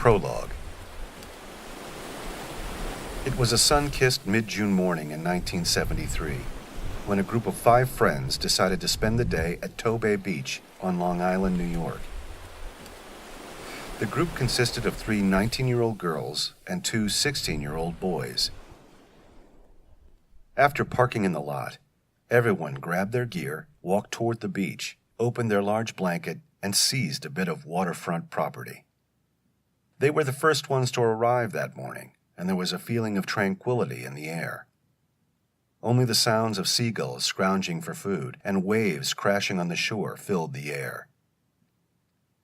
Prologue. It was a sun-kissed mid-June morning in 1973 when a group of 5 friends decided to spend the day at Tobay Beach on Long Island, New York. The group consisted of 3 19-year-old girls and 2 16-year-old boys. After parking in the lot, everyone grabbed their gear, walked toward the beach, opened their large blanket, and seized a bit of waterfront property. They were the first ones to arrive that morning, and there was a feeling of tranquility in the air. Only the sounds of seagulls scrounging for food and waves crashing on the shore filled the air.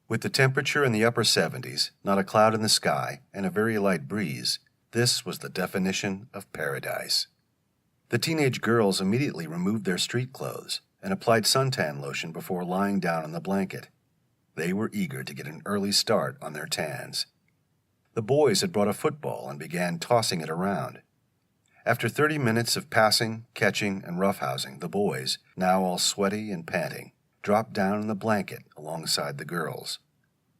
With the temperature in the upper 70s, not a cloud in the sky, and a very light breeze, this was the definition of paradise. The teenage girls immediately removed their street clothes and applied suntan lotion before lying down on the blanket. They were eager to get an early start on their tans. The boys had brought a football and began tossing it around. After 30 minutes of passing, catching, and roughhousing, the boys, now all sweaty and panting, dropped down in the blanket alongside the girls.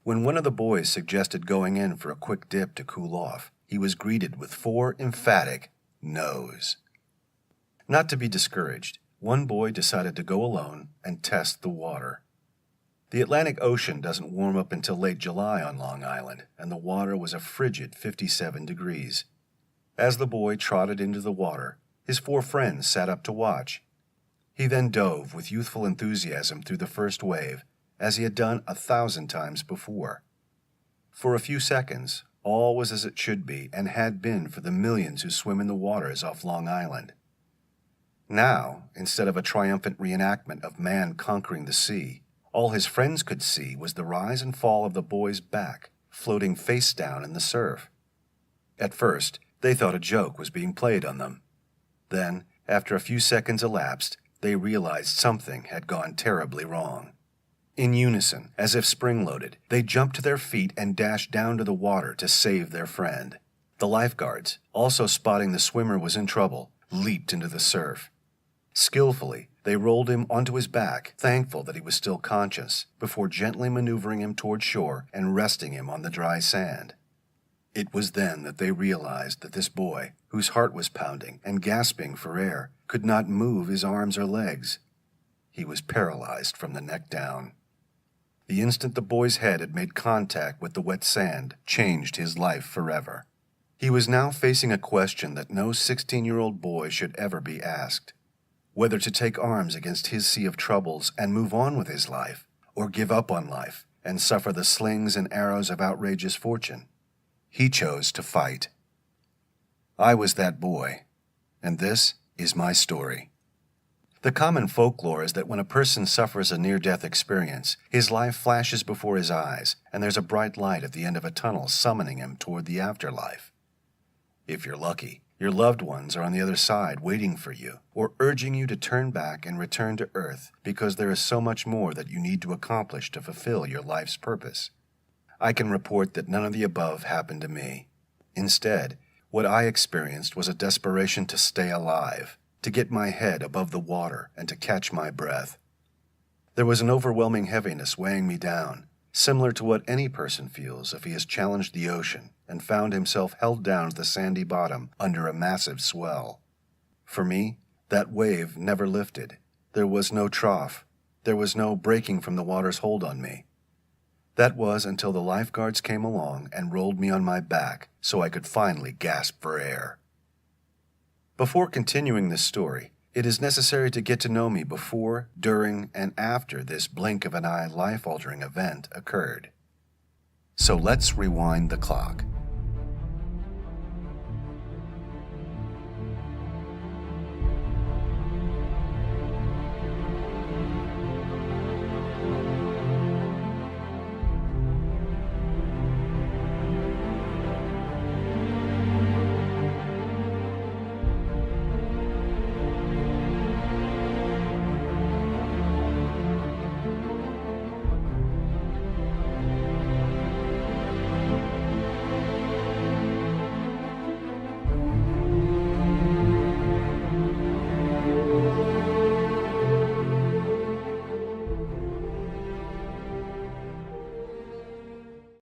When one of the boys suggested going in for a quick dip to cool off, he was greeted with 4 emphatic no's. Not to be discouraged, one boy decided to go alone and test the water. The Atlantic Ocean doesn't warm up until late July on Long Island, and the water was a frigid 57 degrees. As the boy trotted into the water, his 4 friends sat up to watch. He then dove with youthful enthusiasm through the first wave, as he had done 1,000 times before. For a few seconds, all was as it should be and had been for the millions who swim in the waters off Long Island. Now, instead of a triumphant reenactment of man conquering the sea, all his friends could see was the rise and fall of the boy's back, floating face down in the surf. At first, they thought a joke was being played on them. Then, after a few seconds elapsed, they realized something had gone terribly wrong. In unison, as if spring-loaded, they jumped to their feet and dashed down to the water to save their friend. The lifeguards, also spotting the swimmer was in trouble, leaped into the surf. Skillfully, they rolled him onto his back, thankful that he was still conscious, before gently maneuvering him toward shore and resting him on the dry sand. It was then that they realized that this boy, whose heart was pounding and gasping for air, could not move his arms or legs. He was paralyzed from the neck down. The instant the boy's head had made contact with the wet sand changed his life forever. He was now facing a question that no 16-year-old boy should ever be asked: whether to take arms against his sea of troubles and move on with his life, or give up on life and suffer the slings and arrows of outrageous fortune. He chose to fight. I was that boy, and this is my story. The common folklore is that when a person suffers a near-death experience, his life flashes before his eyes, and there's a bright light at the end of a tunnel summoning him toward the afterlife. If you're lucky, your loved ones are on the other side waiting for you, or urging you to turn back and return to Earth because there is so much more that you need to accomplish to fulfill your life's purpose. I can report that none of the above happened to me. Instead, what I experienced was a desperation to stay alive, to get my head above the water and to catch my breath. There was an overwhelming heaviness weighing me down, similar to what any person feels if he has challenged the ocean and found himself held down to the sandy bottom under a massive swell. For me, that wave never lifted. There was no trough. There was no breaking from the water's hold on me. That was until the lifeguards came along and rolled me on my back so I could finally gasp for air. Before continuing this story, it is necessary to get to know me before, during, and after this blink-of-an-eye life-altering event occurred. So let's rewind the clock.